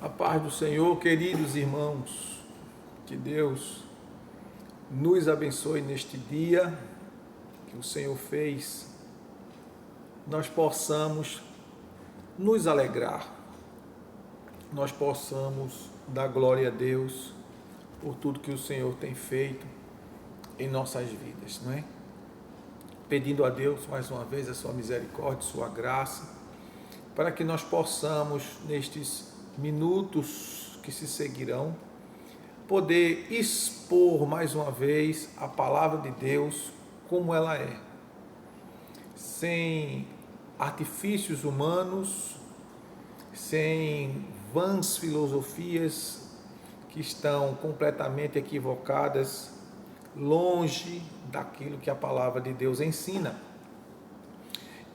A paz do Senhor, queridos irmãos, que Deus nos abençoe neste dia que o Senhor fez, nós possamos nos alegrar, nós possamos dar glória a Deus por tudo que o Senhor tem feito em nossas vidas, não é? Pedindo a Deus mais uma vez a sua misericórdia, sua graça, para que nós possamos nestes minutos que se seguirão, poder expor mais uma vez a palavra de Deus como ela é, sem artifícios humanos, sem vãs filosofias que estão completamente equivocadas, longe daquilo que a palavra de Deus ensina.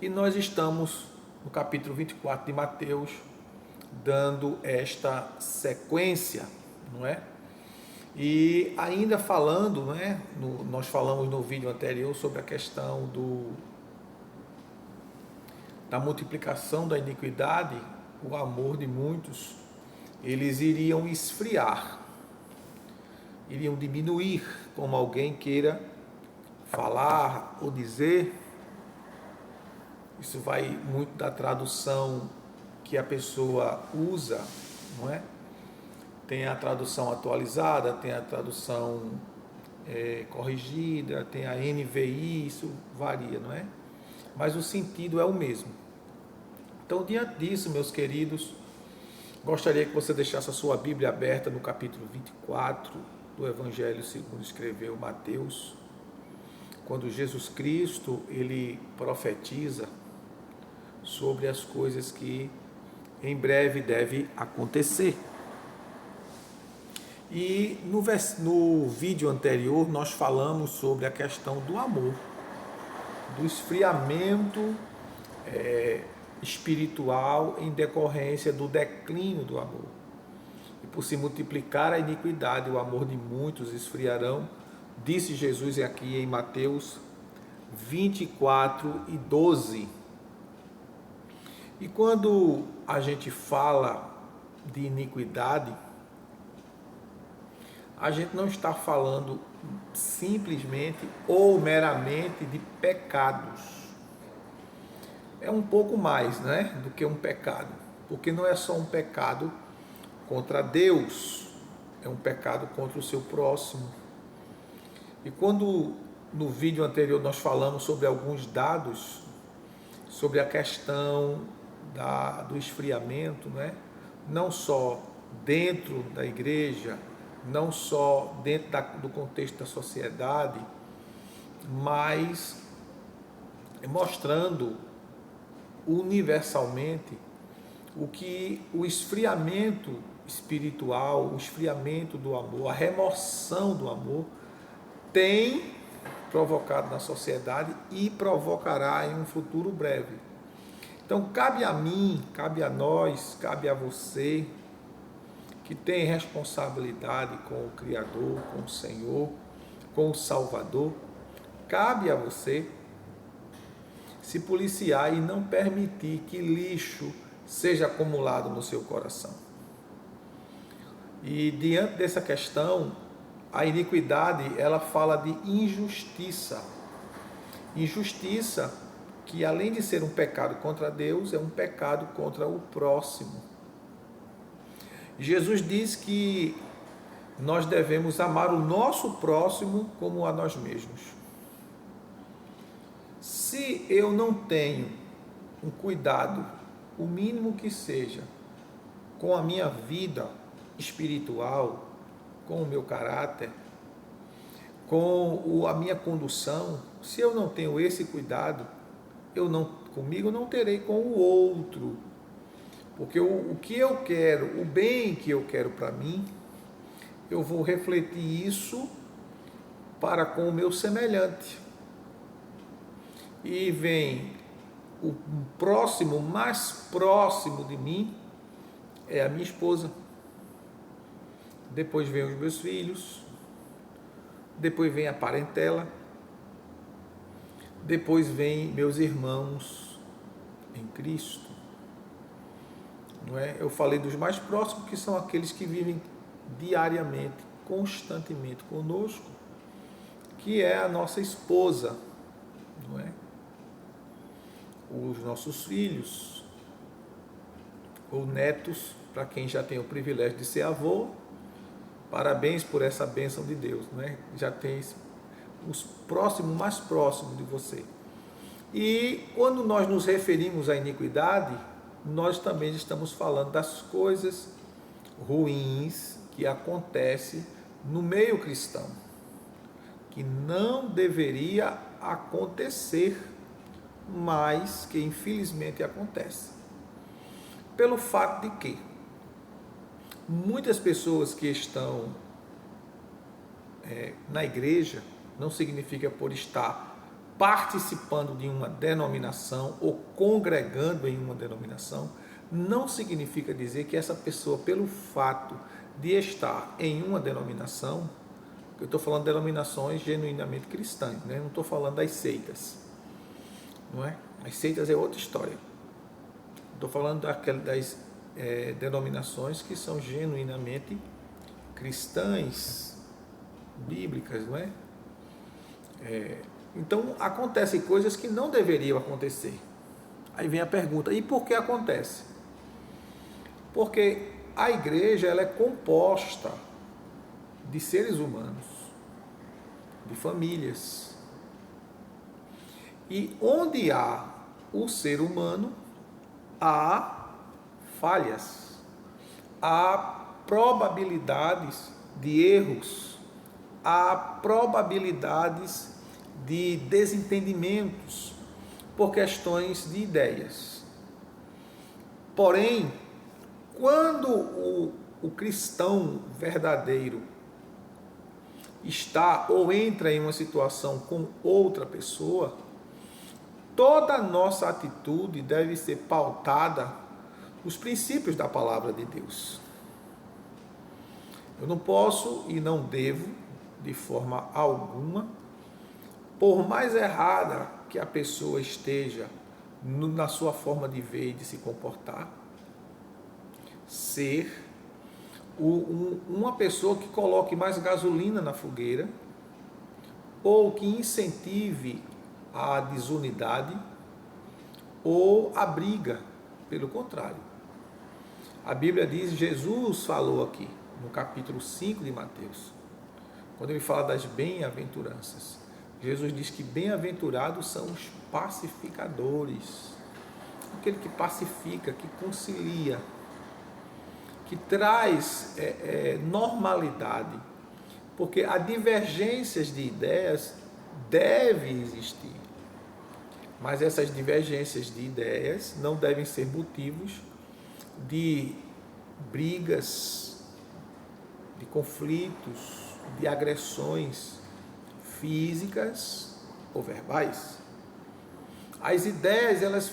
E nós estamos no capítulo 24 de Mateus, dando esta sequência, não é? E ainda falando, não é? Nós falamos no vídeo anterior sobre a questão da multiplicação da iniquidade, o amor de muitos, eles iriam esfriar, iriam diminuir, como alguém queira falar ou dizer. Isso vai muito da tradução que a pessoa usa, não é? Tem a tradução atualizada, tem a tradução corrigida, tem a NVI, isso varia, não é? Mas o sentido é o mesmo. Então, diante disso, meus queridos, gostaria que você deixasse a sua Bíblia aberta no capítulo 24 do Evangelho segundo escreveu Mateus, quando Jesus Cristo, ele profetiza sobre as coisas que em breve deve acontecer. E no vídeo anterior nós falamos sobre a questão do amor, do esfriamento espiritual em decorrência do declínio do amor. E por se multiplicar a iniquidade, o amor de muitos esfriarão, disse Jesus aqui em Mateus 24:12. E quando a gente fala de iniquidade, a gente não está falando simplesmente ou meramente de pecados. É um pouco mais, né, do que um pecado, porque não é só um pecado contra Deus, é um pecado contra o seu próximo. E quando no vídeo anterior nós falamos sobre alguns dados, sobre a questão do esfriamento, né? Não só dentro da igreja, não só dentro do contexto da sociedade, mas mostrando universalmente o que o esfriamento espiritual, o esfriamento do amor, a remoção do amor tem provocado na sociedade e provocará em um futuro breve. Então, cabe a mim, cabe a nós, cabe a você, que tem responsabilidade com o Criador, com o Senhor, com o Salvador, cabe a você se policiar e não permitir que lixo seja acumulado no seu coração. E diante dessa questão, a iniquidade, ela fala de injustiça. Injustiça que, além de ser um pecado contra Deus, é um pecado contra o próximo. Jesus diz que nós devemos amar o nosso próximo como a nós mesmos. Se eu não tenho um cuidado, o mínimo que seja, com a minha vida espiritual, com o meu caráter, com a minha condução, se eu não tenho esse cuidado, comigo eu não terei com o outro. Porque o que eu quero, o bem que eu quero para mim, eu vou refletir isso para com o meu semelhante. E vem o próximo, mais próximo de mim, é a minha esposa. Depois vem os meus filhos, depois vem a parentela, depois vem meus irmãos em Cristo. não é? Eu falei dos mais próximos, que são aqueles que vivem diariamente, constantemente conosco, que é a nossa esposa, não é? Os nossos filhos, ou netos, para quem já tem o privilégio de ser avô. Parabéns por essa bênção de Deus, não é? Já tem os próximos, mais próximos de você. E quando nós nos referimos à iniquidade, nós também estamos falando das coisas ruins que acontecem no meio cristão, que não deveria acontecer, mas que infelizmente acontece. Pelo fato de que muitas pessoas que estão na igreja, não significa por estar participando de uma denominação ou congregando em uma denominação, não significa dizer que essa pessoa, pelo fato de estar em uma denominação, eu estou falando de denominações genuinamente cristãs, né? Não estou falando das seitas, não é? As seitas é outra história. Estou falando das denominações que são genuinamente cristãs, bíblicas, não é? Então, acontecem coisas que não deveriam acontecer. Aí vem a pergunta, e por que acontece? Porque a igreja ela é composta de seres humanos, de famílias. E onde há o ser humano, há falhas, há probabilidades de erros, há probabilidades de desentendimentos por questões de ideias. Porém, quando o cristão verdadeiro está ou entra em uma situação com outra pessoa, toda a nossa atitude deve ser pautada nos princípios da palavra de Deus. Eu não posso e não devo, de forma alguma, por mais errada que a pessoa esteja na sua forma de ver e de se comportar, ser uma pessoa que coloque mais gasolina na fogueira ou que incentive a desunidade ou a briga. Pelo contrário, a Bíblia diz, Jesus falou aqui no capítulo 5 de Mateus, quando ele fala das bem-aventuranças, Jesus diz que bem-aventurados são os pacificadores, aquele que pacifica, que concilia, que traz normalidade, porque há divergências de ideias devem existir, mas essas divergências de ideias não devem ser motivos de brigas, de conflitos, de agressões físicas ou verbais. As ideias elas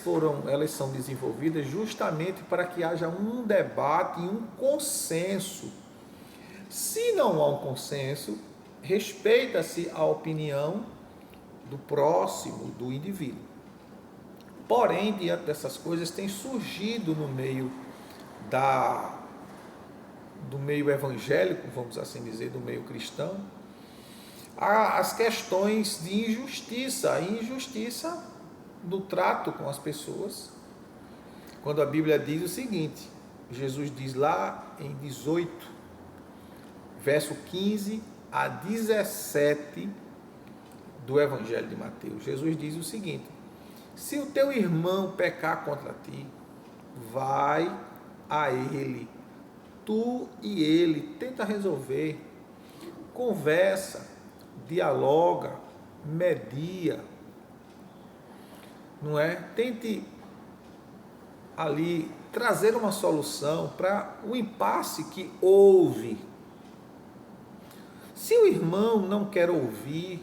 são desenvolvidas justamente para que haja um debate e um consenso. Se não há um consenso, respeita-se a opinião do próximo, do indivíduo. Porém, diante dessas coisas, tem surgido no meio do meio evangélico, vamos assim dizer, do meio cristão, as questões de injustiça, a injustiça no trato com as pessoas, quando a Bíblia diz o seguinte, Jesus diz lá em 18, verso 15 a 17 do Evangelho de Mateus, Jesus diz o seguinte, se o teu irmão pecar contra ti, vai a ele, tu e ele, tenta resolver, conversa, dialoga, media, não é? Tente ali trazer uma solução para o impasse que houve. Se o irmão não quer ouvir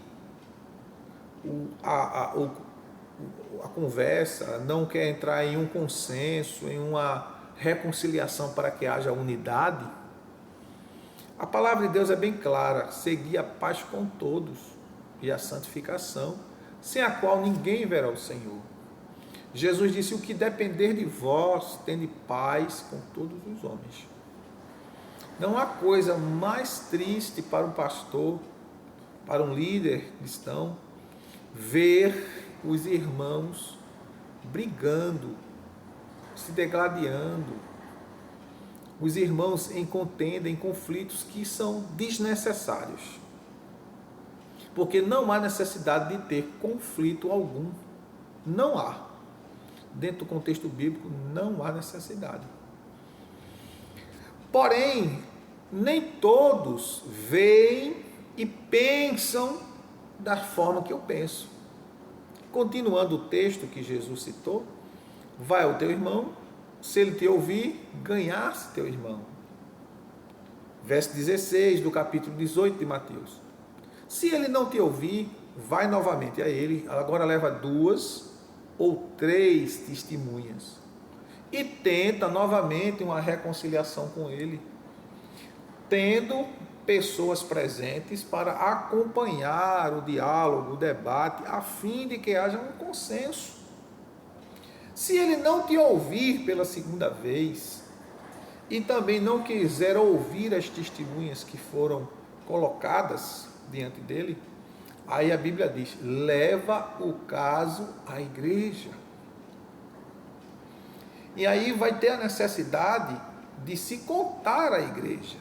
a conversa, não quer entrar em um consenso, em uma reconciliação para que haja unidade, a palavra de Deus é bem clara, segui a paz com todos e a santificação, sem a qual ninguém verá o Senhor. Jesus disse: o que depender de vós, tende paz com todos os homens. Não há coisa mais triste para um pastor, para um líder cristão, ver os irmãos brigando, se degladiando, os irmãos em contenda, em conflitos que são desnecessários. Porque não há necessidade de ter conflito algum. Não há. Dentro do contexto bíblico, não há necessidade. Porém, nem todos veem e pensam da forma que eu penso. Continuando o texto que Jesus citou, vai ao teu irmão, se ele te ouvir, ganhasse teu irmão. Verso 16 do capítulo 18 de Mateus. Se ele não te ouvir, vai novamente a ele, agora leva 2 ou 3 testemunhas, e tenta novamente uma reconciliação com ele, tendo pessoas presentes para acompanhar o diálogo, o debate, a fim de que haja um consenso. Se ele não te ouvir pela segunda vez, e também não quiser ouvir as testemunhas que foram colocadas diante dele, aí a Bíblia diz: leva o caso à igreja. E aí vai ter a necessidade de se contar à igreja.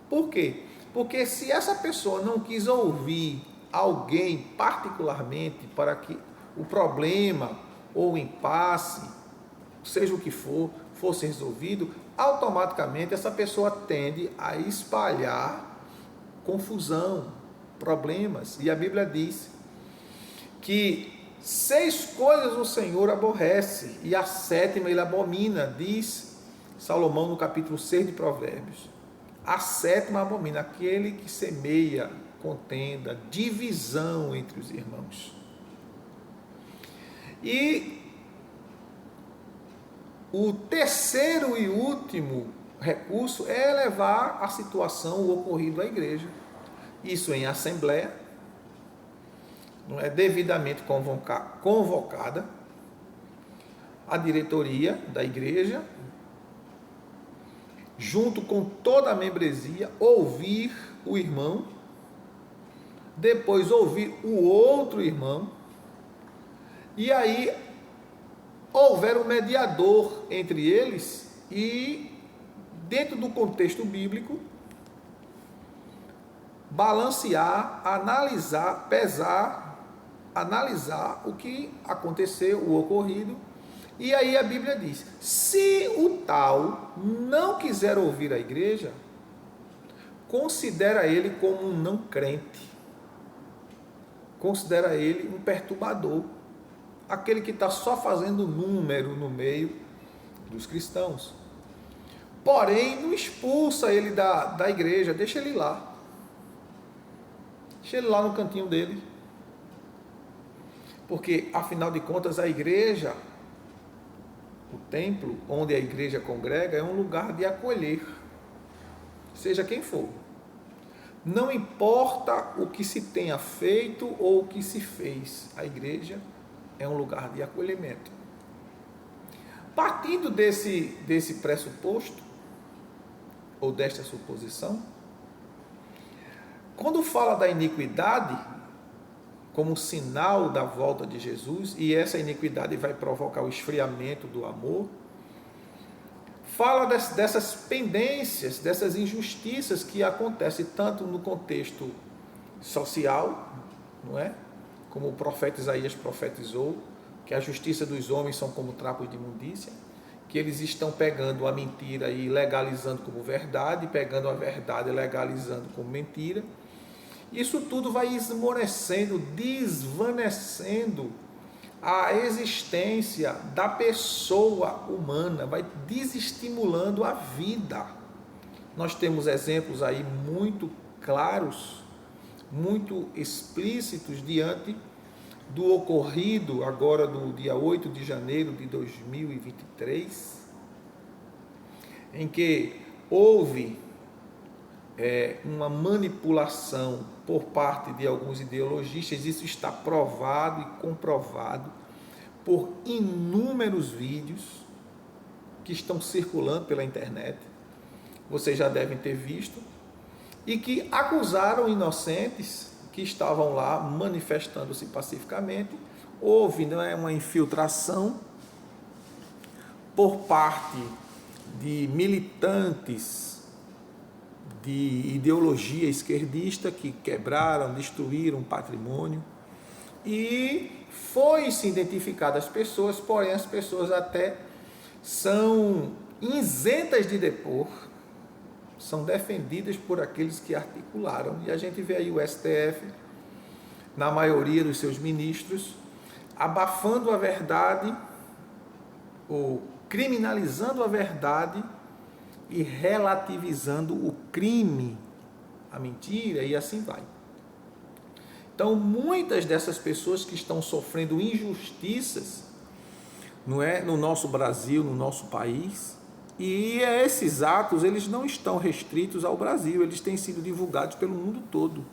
Por quê? Porque se essa pessoa não quis ouvir alguém particularmente para que o problema ou o impasse, seja o que for, fosse resolvido, automaticamente essa pessoa tende a espalhar confusão, problemas. E a Bíblia diz que 6 coisas o Senhor aborrece e a 7ª ele abomina, diz Salomão no capítulo 6 de Provérbios. A 7ª abomina: aquele que semeia contenda, divisão entre os irmãos. E o terceiro e último recurso é levar a situação, o ocorrido à igreja. Isso em assembleia, não é devidamente convocada, a diretoria da igreja, junto com toda a membresia, ouvir o irmão, depois ouvir o outro irmão, e aí houver um mediador entre eles e, dentro do contexto bíblico, balancear, analisar, pesar, analisar o que aconteceu, o ocorrido. E aí a Bíblia diz: se o tal não quiser ouvir a igreja, considera ele como um não crente, considera ele um perturbador, aquele que está só fazendo número no meio dos cristãos. Porém, não expulsa ele da igreja, deixa ele lá. Deixa ele lá no cantinho dele. Porque, afinal de contas, a igreja, o templo onde a igreja congrega, é um lugar de acolher, seja quem for. Não importa o que se tenha feito ou o que se fez, a igreja é um lugar de acolhimento. Partindo desse pressuposto, ou desta suposição, quando fala da iniquidade como sinal da volta de Jesus, e essa iniquidade vai provocar o esfriamento do amor, fala dessas pendências, dessas injustiças que acontecem tanto no contexto social, não é? Como o profeta Isaías profetizou, que a justiça dos homens são como trapos de imundícia, que eles estão pegando a mentira e legalizando como verdade, pegando a verdade e legalizando como mentira. Isso tudo vai esmorecendo, desvanecendo a existência da pessoa humana, vai desestimulando a vida. Nós temos exemplos aí muito claros, muito explícitos diante do ocorrido agora do dia 8 de janeiro de 2023, em que houve uma manipulação por parte de alguns ideologistas. Isso está provado e comprovado por inúmeros vídeos que estão circulando pela internet, vocês já devem ter visto, e que acusaram inocentes que estavam lá manifestando-se pacificamente. Houve, não é, uma infiltração por parte de militantes de ideologia esquerdista que quebraram, destruíram patrimônio, e foi-se identificado as pessoas, porém as pessoas até são isentas de depor, são defendidas por aqueles que articularam. E a gente vê aí o STF, na maioria dos seus ministros, abafando a verdade, ou criminalizando a verdade e relativizando o crime, a mentira, e assim vai. Então, muitas dessas pessoas que estão sofrendo injustiças, não é, no nosso Brasil, no nosso país, e esses atos, eles não estão restritos ao Brasil, eles têm sido divulgados pelo mundo todo,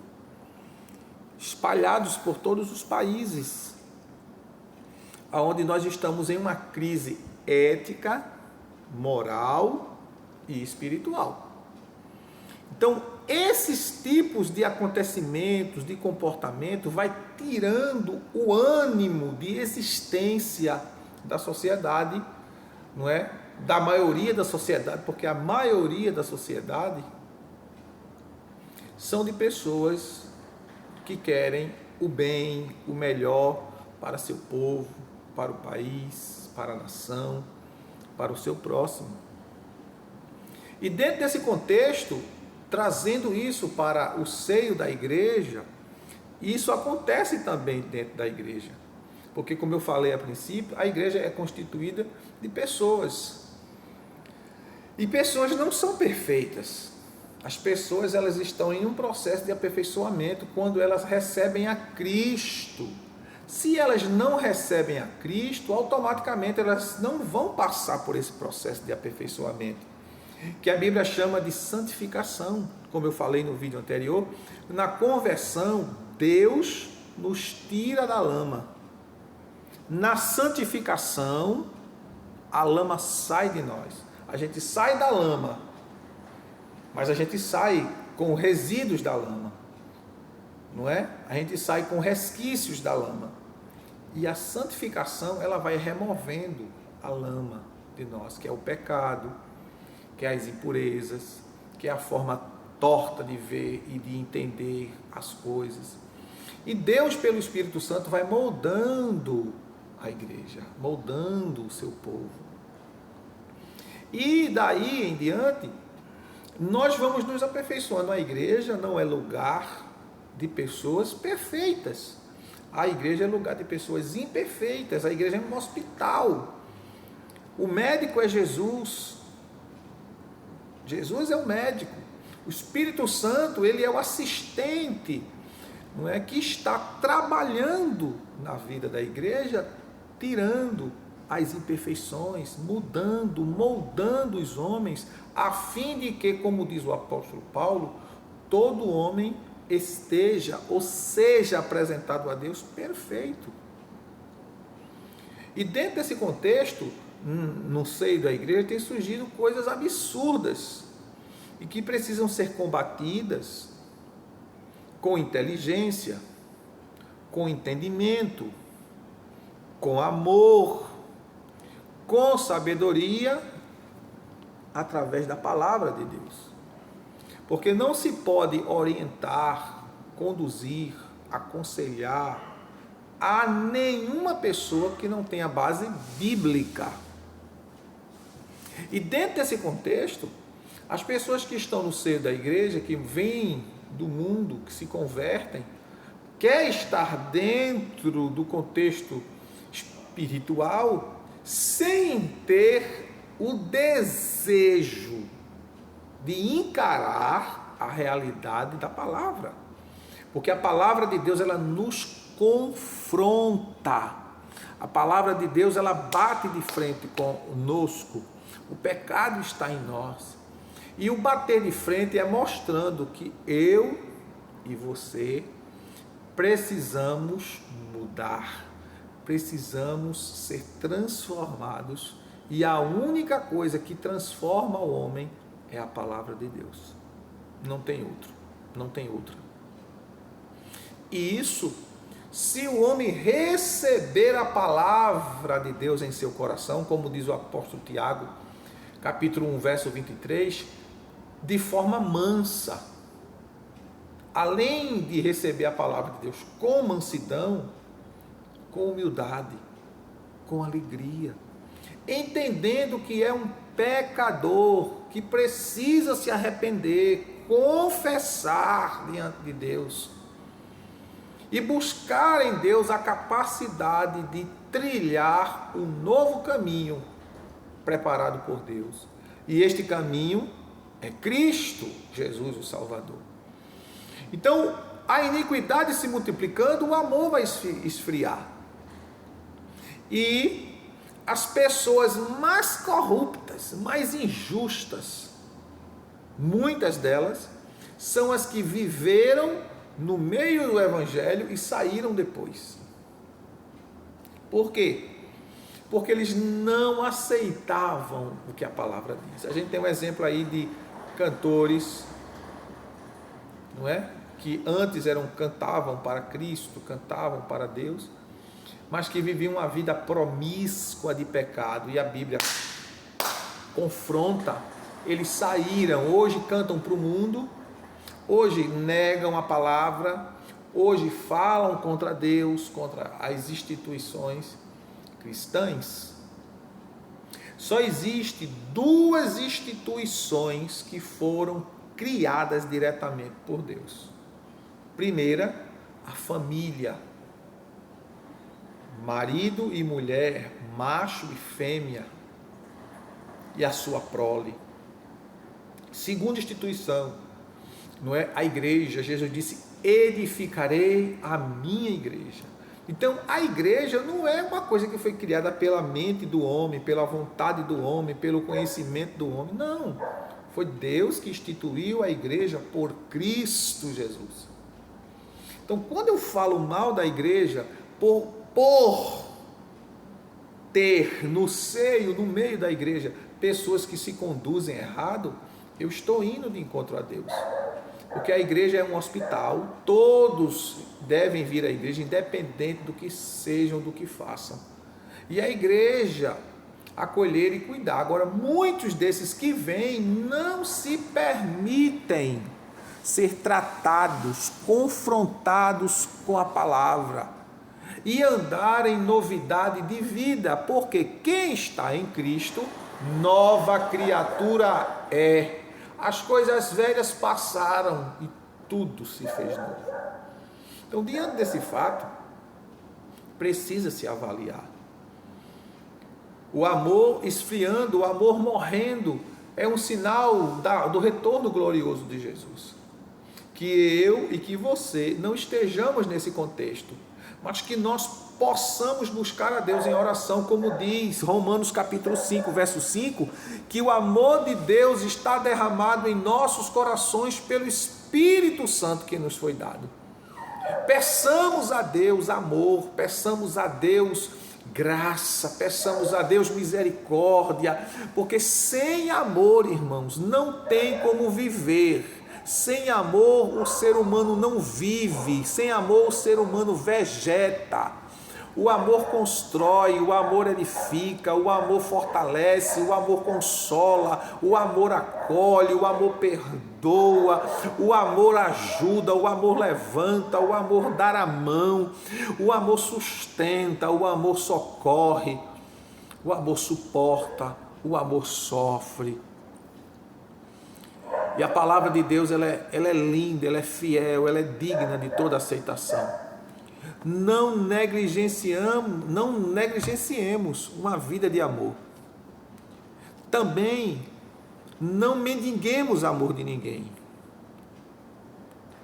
espalhados por todos os países, onde nós estamos em uma crise ética, moral e espiritual. Então, esses tipos de acontecimentos, de comportamento, vai tirando o ânimo de existência da sociedade, não é? Da maioria da sociedade, porque a maioria da sociedade são de pessoas que querem o bem, o melhor para seu povo, para o país, para a nação, para o seu próximo. E dentro desse contexto, trazendo isso para o seio da igreja, isso acontece também dentro da igreja. Porque, como eu falei a princípio, a igreja é constituída de pessoas. E pessoas não são perfeitas. As pessoas, elas estão em um processo de aperfeiçoamento quando elas recebem a Cristo. Se elas não recebem a Cristo, automaticamente elas não vão passar por esse processo de aperfeiçoamento, que a Bíblia chama de santificação. Como eu falei no vídeo anterior, na conversão, Deus nos tira da lama. Na santificação, a lama sai de nós. A gente sai da lama, mas a gente sai com resíduos da lama, não é? A gente sai com resquícios da lama. E a santificação, ela vai removendo a lama de nós, que é o pecado, que é as impurezas, que é a forma torta de ver e de entender as coisas. E Deus, pelo Espírito Santo, vai moldando a igreja, moldando o seu povo. E daí em diante, nós vamos nos aperfeiçoando. A igreja não é lugar de pessoas perfeitas. A igreja é lugar de pessoas imperfeitas. A igreja é um hospital. O médico é Jesus. Jesus é o médico. O Espírito Santo, ele é o assistente, não é, que está trabalhando na vida da igreja, tirando as imperfeições, mudando, moldando os homens, a fim de que, como diz o apóstolo Paulo, todo homem esteja ou seja apresentado a Deus perfeito. E dentro desse contexto, no seio da igreja, tem surgido coisas absurdas e que precisam ser combatidas com inteligência, com entendimento, com amor, com sabedoria, através da palavra de Deus. Porque não se pode orientar, conduzir, aconselhar a nenhuma pessoa que não tenha base bíblica. E dentro desse contexto, as pessoas que estão no seio da igreja, que vêm do mundo, que se convertem, quer estar dentro do contexto espiritual, sem ter o desejo de encarar a realidade da palavra. Porque a palavra de Deus, ela nos confronta. A palavra de Deus, ela bate de frente conosco. O pecado está em nós. E o bater de frente é mostrando que eu e você precisamos mudar, precisamos ser transformados, e a única coisa que transforma o homem é a palavra de Deus. Não tem outro, não tem outra. E isso, se o homem receber a palavra de Deus em seu coração, como diz o apóstolo Tiago, capítulo 1, verso 23, de forma mansa, além de receber a palavra de Deus com mansidão, com humildade, com alegria, entendendo que é um pecador, que precisa se arrepender, confessar diante de Deus e buscar em Deus a capacidade de trilhar um novo caminho preparado por Deus. E este caminho é Cristo Jesus, o Salvador. Então, a iniquidade se multiplicando, o amor vai esfriar. E as pessoas mais corruptas, mais injustas, muitas delas, são as que viveram no meio do Evangelho e saíram depois. Por quê? Porque eles não aceitavam o que a palavra diz. A gente tem um exemplo aí de cantores, não é? Que antes cantavam para Cristo, cantavam para Deus, mas que viviam uma vida promíscua de pecado, e a Bíblia confronta. Eles saíram, hoje cantam para o mundo, hoje negam a palavra, hoje falam contra Deus, contra as instituições cristãs. Só existe duas instituições que foram criadas diretamente por Deus. Primeira, a família, marido e mulher, macho e fêmea, e a sua prole. Segunda instituição, não é? A igreja. Jesus disse: edificarei a minha igreja. Então, a igreja não é uma coisa que foi criada pela mente do homem, pela vontade do homem, pelo conhecimento do homem. Não, foi Deus que instituiu a igreja por Cristo Jesus. Então, quando eu falo mal da igreja, por ter no seio, no meio da igreja, pessoas que se conduzem errado, eu estou indo de encontro a Deus. Porque a igreja é um hospital, todos devem vir à igreja, independente do que sejam, do que façam. E a igreja acolher e cuidar. Agora, muitos desses que vêm não se permitem ser tratados, confrontados com a palavra e andar em novidade de vida, porque quem está em Cristo, nova criatura é. As coisas velhas passaram e tudo se fez novo. Então, diante desse fato, precisa se avaliar. O amor esfriando, o amor morrendo, é um sinal do retorno glorioso de Jesus. Que eu e que você não estejamos nesse contexto, mas que nós possamos buscar a Deus em oração, como diz Romanos capítulo 5, verso 5, que o amor de Deus está derramado em nossos corações pelo Espírito Santo que nos foi dado. Peçamos a Deus amor, peçamos a Deus graça, peçamos a Deus misericórdia, porque sem amor, irmãos, não tem como viver. Sem amor o ser humano não vive, sem amor o ser humano vegeta. O amor constrói, o amor edifica, o amor fortalece, o amor consola, o amor acolhe, o amor perdoa, o amor ajuda, o amor levanta, o amor dá a mão, o amor sustenta, o amor socorre, o amor suporta, o amor sofre. E a palavra de Deus ela é linda, ela é fiel, ela é digna de toda aceitação. Não negligenciemos uma vida de amor. Também não mendiguemos amor de ninguém.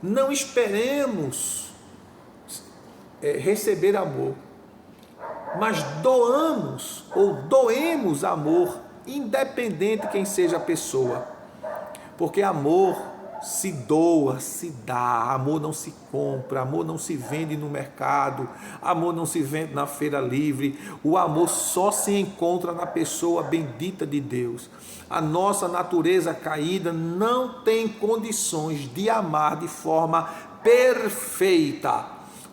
Não esperemos receber amor, mas doemos amor, independente quem seja a pessoa. Porque amor se doa, se dá. Amor não se compra, amor não se vende no mercado, amor não se vende na feira livre. O amor só se encontra na pessoa bendita de Deus. A nossa natureza caída não tem condições de amar de forma perfeita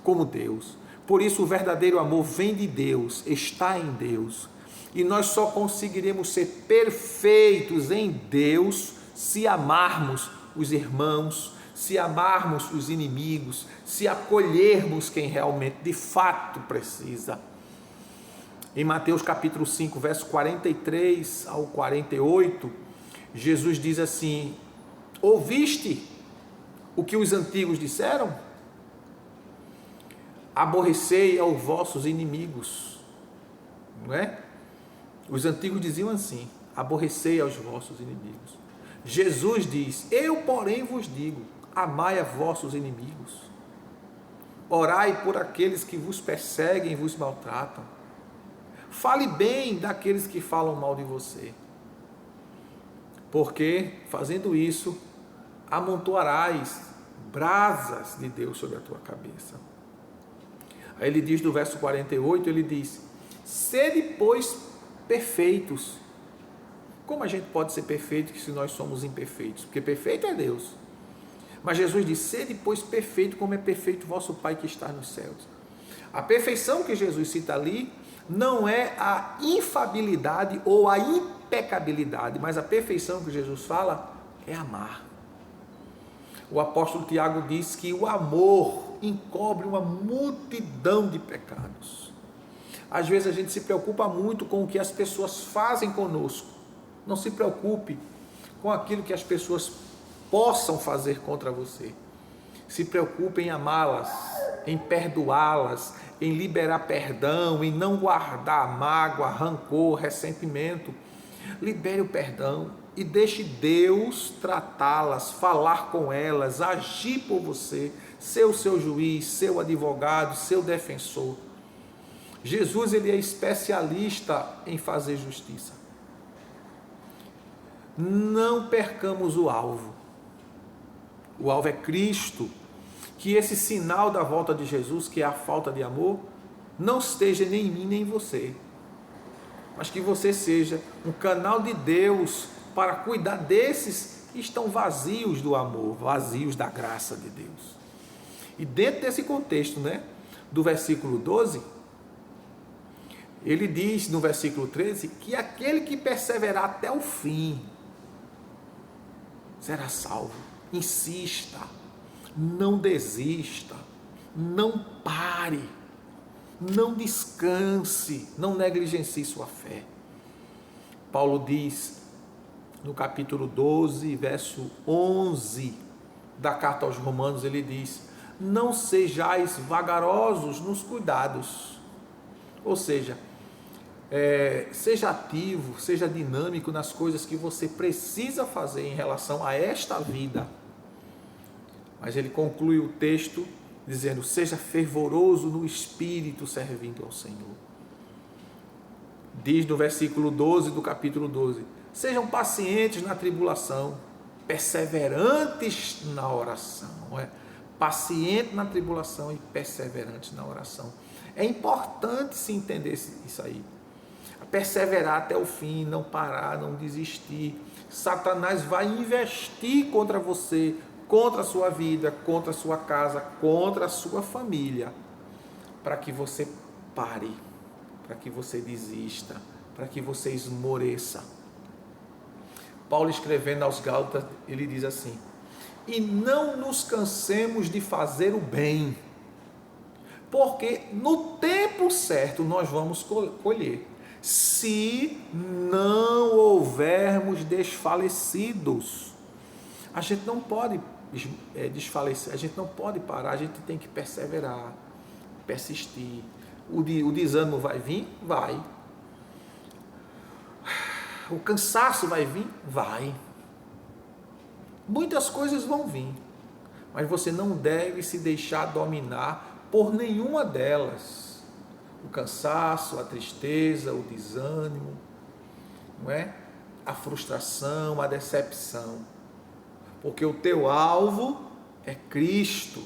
como Deus. Por isso o verdadeiro amor vem de Deus, está em Deus. E nós só conseguiremos ser perfeitos em Deus se amarmos os irmãos, se amarmos os inimigos, se acolhermos quem realmente de fato precisa. Em Mateus capítulo 5, verso 43 ao 48, Jesus diz assim: ouviste o que os antigos disseram? Aborrecei aos vossos inimigos. Não é? Os antigos diziam assim: aborrecei aos vossos inimigos. Jesus diz: eu, porém, vos digo, amai a vossos inimigos. Orai por aqueles que vos perseguem e vos maltratam. Fale bem daqueles que falam mal de você. Porque, fazendo isso, amontoarás brasas de Deus sobre a tua cabeça. Aí ele diz no verso 48, ele diz: sede, pois, perfeitos. Como a gente pode ser perfeito se nós somos imperfeitos? Porque perfeito é Deus. Mas Jesus diz: sede, pois, perfeito, como é perfeito vosso Pai que está nos céus. A perfeição que Jesus cita ali não é a infabilidade ou a impecabilidade, mas a perfeição que Jesus fala é amar. O apóstolo Tiago diz que o amor encobre uma multidão de pecados. Às vezes a gente se preocupa muito com o que as pessoas fazem conosco. Não se preocupe com aquilo que as pessoas possam fazer contra você. Se preocupe em amá-las, em perdoá-las, em liberar perdão, em não guardar mágoa, rancor, ressentimento. Libere o perdão e deixe Deus tratá-las, falar com elas, agir por você, ser o seu juiz, seu advogado, seu defensor. Jesus, ele é especialista em fazer justiça. Não percamos o alvo. O alvo é Cristo. Que esse sinal da volta de Jesus, que é a falta de amor, não esteja nem em mim nem em você, mas que você seja um canal de Deus para cuidar desses que estão vazios do amor, vazios da graça de Deus. E dentro desse contexto, do versículo 12, ele diz no versículo 13 que aquele que perseverar até o fim será salvo. Insista, não desista, não pare, não descanse, não negligencie sua fé. Paulo diz no capítulo 12, verso 11 da carta aos Romanos, ele diz: não sejais vagarosos nos cuidados. Ou seja, seja ativo, seja dinâmico nas coisas que você precisa fazer em relação a esta vida. Mas ele conclui o texto dizendo: seja fervoroso no espírito servindo ao Senhor. Diz no versículo 12 do capítulo 12: sejam pacientes na tribulação, perseverantes na oração. Paciente na tribulação e perseverantes na oração. É importante se entender isso aí. Perseverar até o fim, não parar, não desistir. Satanás vai investir contra você, contra a sua vida, contra a sua casa, contra a sua família, para que você pare, para que você desista, para que você esmoreça. Paulo, escrevendo aos Gálatas, ele diz assim: e não nos cansemos de fazer o bem, porque no tempo certo nós vamos colher, se não houvermos desfalecidos. A gente não pode desfalecer, a gente não pode parar, a gente tem que perseverar, persistir. O desânimo vai vir? Vai. O cansaço vai vir? Vai. Muitas coisas vão vir, mas você não deve se deixar dominar por nenhuma delas. O cansaço, a tristeza, o desânimo, não é? A frustração, a decepção. porque o teu alvo é Cristo.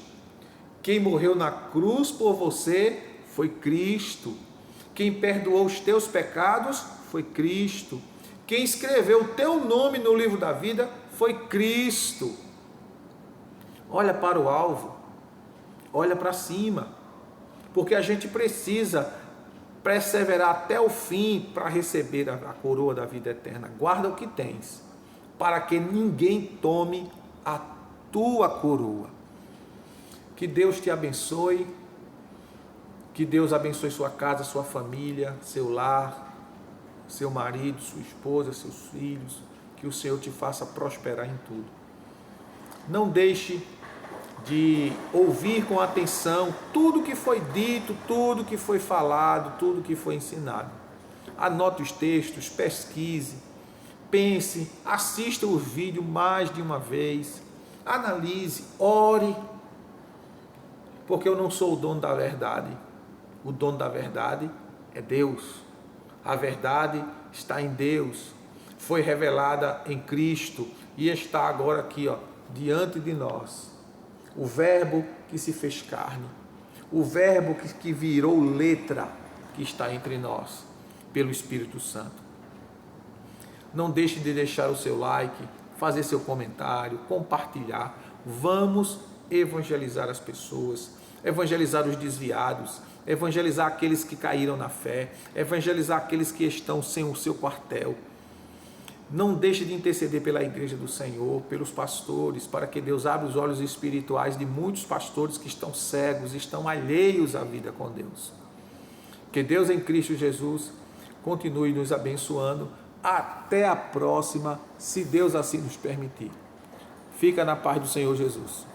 Quem morreu na cruz por você foi Cristo. Quem perdoou os teus pecados foi Cristo. Quem escreveu o teu nome no livro da vida foi Cristo. Olha para o alvo, olha para cima, porque a gente precisa perseverar até o fim para receber a coroa da vida eterna. Guarda o que tens, para que ninguém tome a tua coroa. Que Deus te abençoe, que Deus abençoe sua casa, sua família, seu lar, seu marido, sua esposa, seus filhos, que o Senhor te faça prosperar em tudo. Não deixe de ouvir com atenção tudo que foi dito, tudo que foi falado, tudo que foi ensinado. Anote os textos, pesquise, pense, assista o vídeo mais de uma vez, analise, ore, porque eu não sou o dono da verdade. O dono da verdade é Deus. A verdade está em Deus, foi revelada em Cristo e está agora aqui, diante de nós. O verbo que se fez carne, o verbo que virou letra, que está entre nós, pelo Espírito Santo. Não deixe de deixar o seu like, fazer seu comentário, compartilhar. Vamos evangelizar as pessoas, evangelizar os desviados, evangelizar aqueles que caíram na fé, evangelizar aqueles que estão sem o seu quartel. Não deixe de interceder pela igreja do Senhor, pelos pastores, para que Deus abra os olhos espirituais de muitos pastores que estão cegos, estão alheios à vida com Deus. Que Deus em Cristo Jesus continue nos abençoando. Até a próxima, se Deus assim nos permitir. Fica na paz do Senhor Jesus.